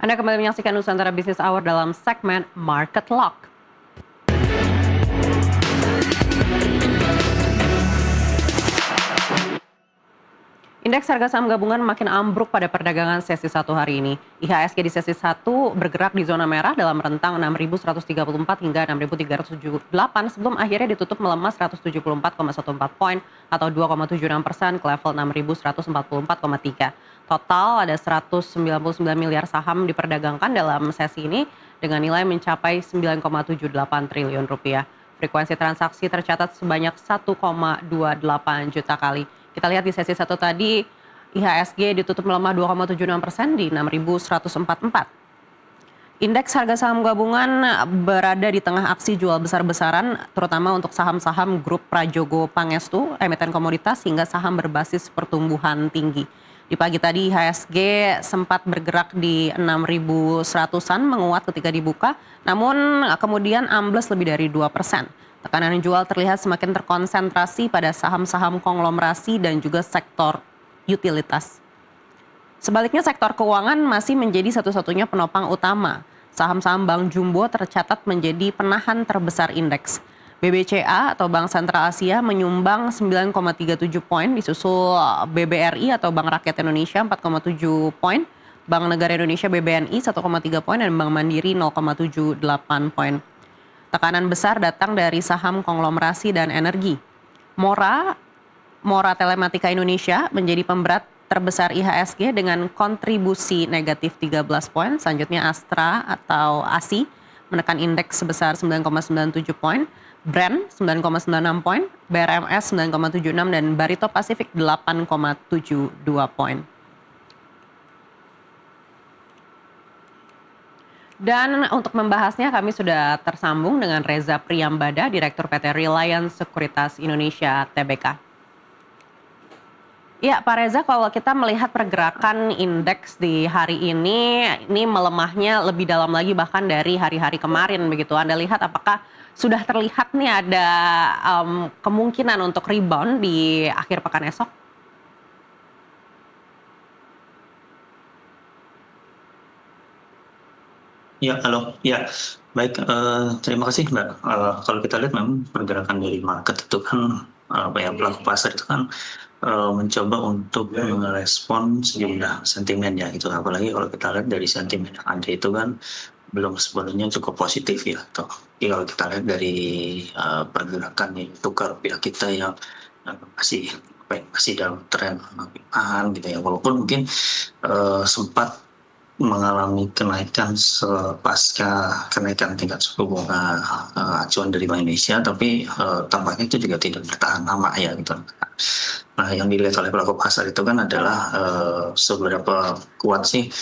Anda kembali menyaksikan Nusantara Business Hour dalam segmen Market Lock. Indeks harga saham gabungan makin ambruk pada perdagangan sesi 1 hari ini. IHSG di sesi 1 bergerak di zona merah dalam rentang 6.134 hingga 6.378 sebelum akhirnya ditutup melemah 174,14 poin atau 2,76% ke level 6.144,3. Total ada 199 miliar saham diperdagangkan dalam sesi ini dengan nilai mencapai 9,78 triliun rupiah. Frekuensi transaksi tercatat sebanyak 1,28 juta kali. Kita lihat di sesi 1 tadi, IHSG ditutup melemah 2,76% di 6.144. Indeks harga saham gabungan berada di tengah aksi jual besar-besaran, terutama untuk saham-saham grup Prajogo Pangestu, emiten komoditas, hingga saham berbasis pertumbuhan tinggi. Di pagi tadi IHSG sempat bergerak di 6.100-an, menguat ketika dibuka, namun kemudian ambles lebih dari 2%. Tekanan jual terlihat semakin terkonsentrasi pada saham-saham konglomerasi dan juga sektor utilitas. Sebaliknya sektor keuangan masih menjadi satu-satunya penopang utama. Saham-saham Bank Jumbo tercatat menjadi penahan terbesar indeks. BBCA atau Bank Sentral Asia menyumbang 9,37 poin, disusul BBRI atau Bank Rakyat Indonesia 4,7 poin, Bank Negara Indonesia BBNI 1,3 poin, dan Bank Mandiri 0,78 poin. Tekanan besar datang dari saham konglomerasi dan energi. Mora Telematika Indonesia menjadi pemberat terbesar IHSG dengan kontribusi negatif 13 poin. Selanjutnya Astra atau ASI menekan indeks sebesar 9,97 poin. Brand 9,96 poin, BRMS 9,76 dan Barito Pacific 8,72 poin. Dan untuk membahasnya kami sudah tersambung dengan Reza Priyambada, Direktur PT Reliance Sekuritas Indonesia Tbk. Ya Pak Reza, kalau kita melihat pergerakan indeks di hari ini melemahnya lebih dalam lagi bahkan dari hari-hari kemarin begitu. Anda lihat apakah sudah terlihat nih ada kemungkinan untuk rebound di akhir pekan esok? Ya, halo. Ya, baik. Terima kasih, Mbak. Kalau kita lihat memang pergerakan dari market itu kan, pelaku pasar itu kan mencoba untuk merespon sejumlah sentimen ya gitu. Apalagi kalau kita lihat dari sentimen yang ada itu kan belum sebenarnya cukup positif ya. Kalau kita lihat dari pergerakan tukar rupiah kita yang masih dalam tren pelemahan gitu ya. Walaupun mungkin sempat mengalami kenaikan pasca kenaikan tingkat suku bunga acuan dari Bank Indonesia, tapi tampaknya itu juga tidak bertahan lama ya gitu. Nah, yang dilihat oleh pelaku pasar itu kan adalah seberapa kuat sih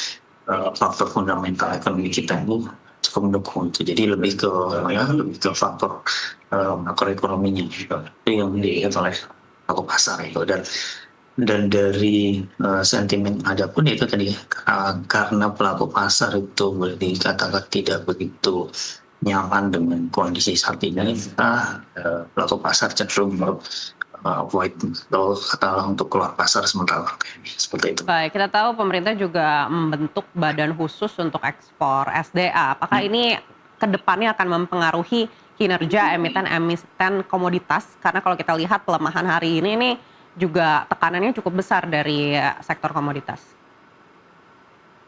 faktor fundamental ekonomi kita ini cukup mendukung itu. Jadi lebih ke faktor makroekonominya gitu. Itu yang dilihat oleh pelaku pasar itu. Dan dari sentimen ada pun itu tadi karena pelaku pasar itu boleh dikatakan tidak begitu nyaman dengan kondisi saat ini, pelaku pasar cenderung avoid atau katakanlah untuk keluar pasar sementara seperti itu. Baik, kita tahu pemerintah juga membentuk badan khusus untuk ekspor SDA. Apakah ini ke depannya akan mempengaruhi kinerja emiten komoditas? Karena kalau kita lihat pelemahan hari ini juga tekanannya cukup besar dari sektor komoditas.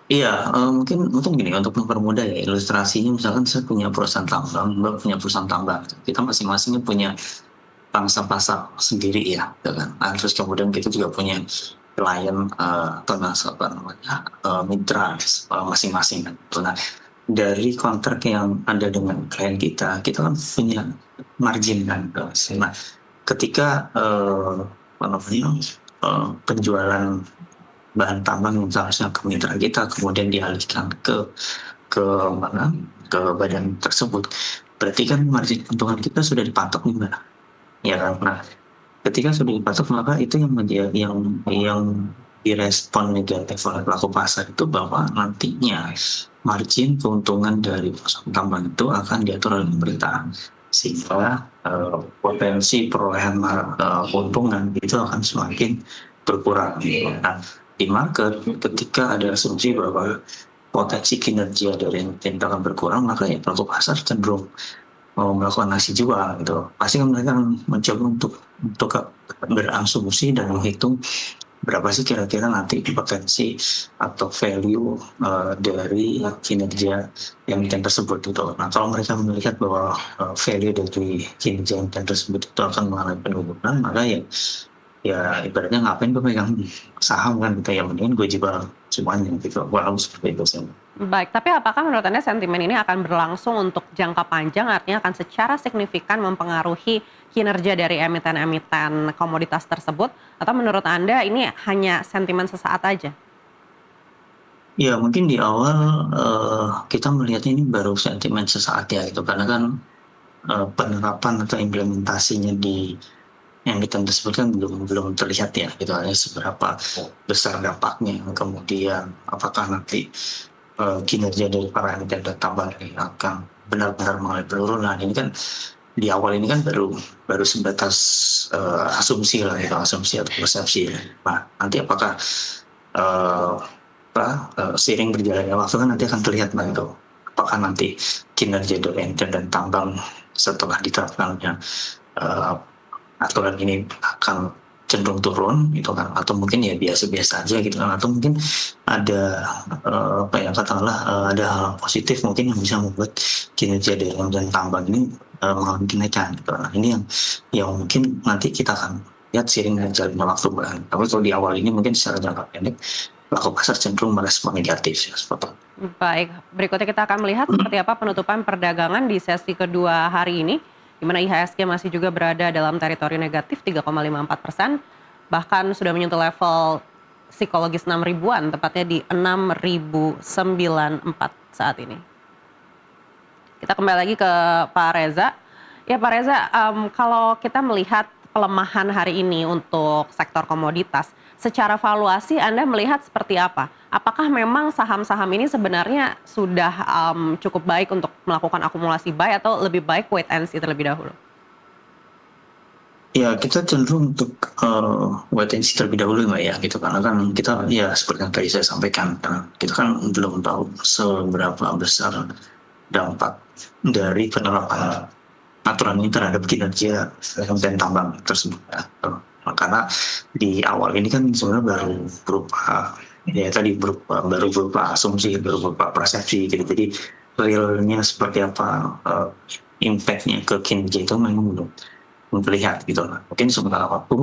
Iya, mungkin gini, untuk mempermudah ya ilustrasinya, misalkan saya punya perusahaan tambang, Mbak punya perusahaan tambang, kita masing-masing punya pangsa pasar sendiri ya, gitu kan. Nah, terus kemudian kita juga punya klien atau mitra masing-masing kan. Nah, dari kontrak yang ada dengan klien kita kan punya margin kan. Nah, ketika penjualan bahan tambang yang seharusnya ke mitra kita kemudian dialihkan ke badan tersebut, berarti kan margin keuntungan kita sudah dipatok nih Mbak. Ya kan. Nah, ketika sudah dipatok maka itu yang direspon negatif oleh pelaku pasar itu bahwa nantinya margin keuntungan dari perusahaan tambang itu akan diatur oleh pemerintah, sehingga potensi perolehan keuntungan itu akan semakin berkurang. Nah, di market ketika ada asumsi bahwa potensi kinerja dari emiten itu akan berkurang, maka ya pelaku pasar cenderung mau melakukan aksi jual gitu. Pasti kan mereka akan mencoba untuk berasumsi dan menghitung berapa sih kira-kira nanti potensi atau value dari kinerja emiten tersebut gitu. Nah, kalau mereka melihat bahwa value dari kinerja emiten tersebut itu akan mengalami penurunan, maka ya ibaratnya ngapain gue pegang saham kan gitu, ya mendingan gue jual semuanya gitu. Kurang seperti itu sih. Baik, tapi apakah menurut Anda sentimen ini akan berlangsung untuk jangka panjang, artinya akan secara signifikan mempengaruhi kinerja dari emiten-emiten komoditas tersebut, atau menurut Anda ini hanya sentimen sesaat aja? Ya mungkin di awal kita melihatnya ini baru sentimen sesaat ya gitu, karena kan penerapan atau implementasinya di emiten tersebut kan belum terlihat ya gitu, hanya seberapa besar dampaknya, kemudian apakah nanti kinerja dari para emiten dan tambang ini akan benar-benar mengalami penurunan. Ini kan di awal ini kan baru sebatas asumsi lah itu, asumsi atau persepsi. Nah, nanti apakah uh, seiring berjalannya waktu kan nanti akan terlihat itu apakah nanti kinerja dari emiten dan tambang setelah diterapkannya aturan ini akan cenderung turun gitu kan, atau mungkin ya biasa-biasa aja gitu kan, atau mungkin ada katakanlah ada hal positif mungkin yang bisa membuat kinerja dari dan tambang ini mengalami kenaikan gitu. Nah, ini yang mungkin nanti kita akan lihat seiring berjalannya waktu. Tapi kalau di awal ini mungkin secara jangka pendek pelaku pasar cenderung merespon negatif ya, seperti itu. Baik, berikutnya kita akan melihat seperti apa penutupan perdagangan di sesi kedua hari ini, di mana IHSG masih juga berada dalam teritori negatif 3,54%, bahkan sudah menyentuh level psikologis 6 ribuan, tepatnya di 6.094 saat ini. Kita kembali lagi ke Pak Reza. Ya Pak Reza, kalau kita melihat pelemahan hari ini untuk sektor komoditas, secara valuasi Anda melihat seperti apa? Apakah memang saham-saham ini sebenarnya sudah cukup baik untuk melakukan akumulasi buy atau lebih baik wait and see terlebih dahulu? Ya kita cenderung untuk wait and see terlebih dahulu Mbak ya gitu, karena kan kita ya seperti yang tadi saya sampaikan, kita kan belum tahu seberapa besar dampak dari penerapan aturan ini terhadap kinerja emiten tambang tersebut ya. Karena di awal ini kan sebenarnya baru berupa asumsi, baru berupa persepsi gitu. Jadi realnya seperti apa impact-nya ke kinerja itu memang belum terlihat gitu. Mungkin sementara waktu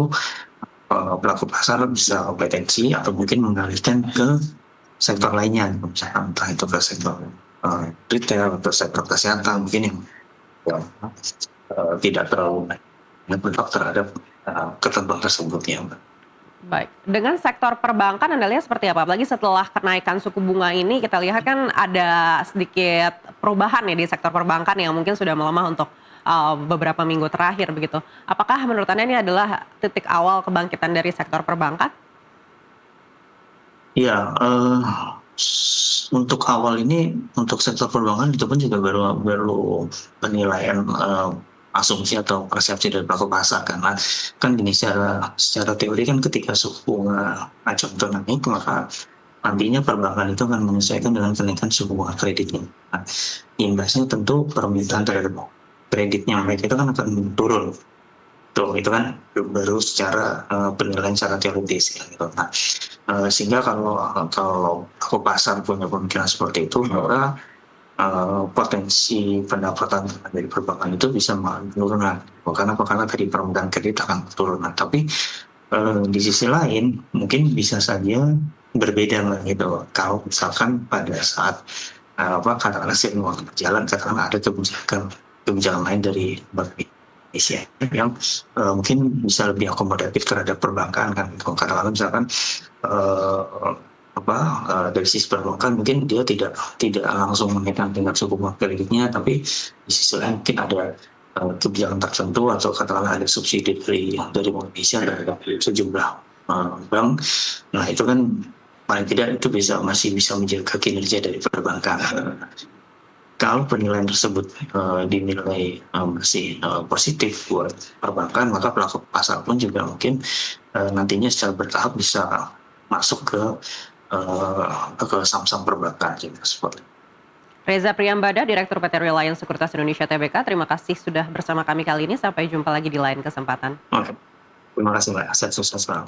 pelaku pasar bisa wait and see atau mungkin mengalihkan ke sektor lainnya, misalkan entah itu ke sektor retail atau sektor kesehatan mungkin yang tidak terlalu berdampak terhadap ketentuan tersebut ya. Baik, dengan sektor perbankan Anda lihat seperti apa? Apalagi setelah kenaikan suku bunga ini kita lihat kan ada sedikit perubahan ya di sektor perbankan yang mungkin sudah melemah untuk beberapa minggu terakhir begitu. Apakah menurut Anda ini adalah titik awal kebangkitan dari sektor perbankan? Ya, untuk awal ini untuk sektor perbankan itu pun juga baru penilaian asumsi atau persepsi dari pelaku pasar, karena kan gini, secara teori kan ketika suku bunga acuan itu naik, maka nantinya perbankan itu akan menyesuaikan dengan kenaikan suku bunga kreditnya. Nah, imbasnya tentu permintaan terhadap kreditnya mereka itu kan akan turun. Tuh, itu kan baru secara penilaian secara teoritis gitu. Nah, sehingga kalau aku pasar punya pemikiran seperti itu, maka potensi pendapatan dari perbankan itu bisa mengalami penurunan. Karena tadi permintaan kredit akan turun. Tapi di sisi lain mungkin bisa saja berbeda lah gitu. Kalau misalkan pada saat katakanlah seiring waktu berjalan, katakanlah ada kebijakan lain dari Bank Indonesia yang mungkin bisa lebih akomodatif terhadap perbankan kan. Katakanlah misalkan dari sisi perbankan mungkin dia tidak langsung menaikkan tingkat suku bunga kreditnya, tapi di sisi lain mungkin ada kebijakan tertentu atau katakanlah ada subsidi dari Bank Indonesia terhadap sejumlah bank. Nah itu kan paling tidak itu masih bisa menjaga kinerja dari perbankan. Kalau penilaian tersebut dinilai masih positif buat perbankan, maka pelaku pasar pun juga mungkin nantinya secara bertahap bisa masuk ke ke saham-saham perbankan gitu, seperti itu. Reza Priyambada, Direktur PT Reliance Sekuritas Indonesia Tbk, terima kasih sudah bersama kami kali ini. Sampai jumpa lagi di lain kesempatan. Oke, terima kasih Mbak. Sukses selalu.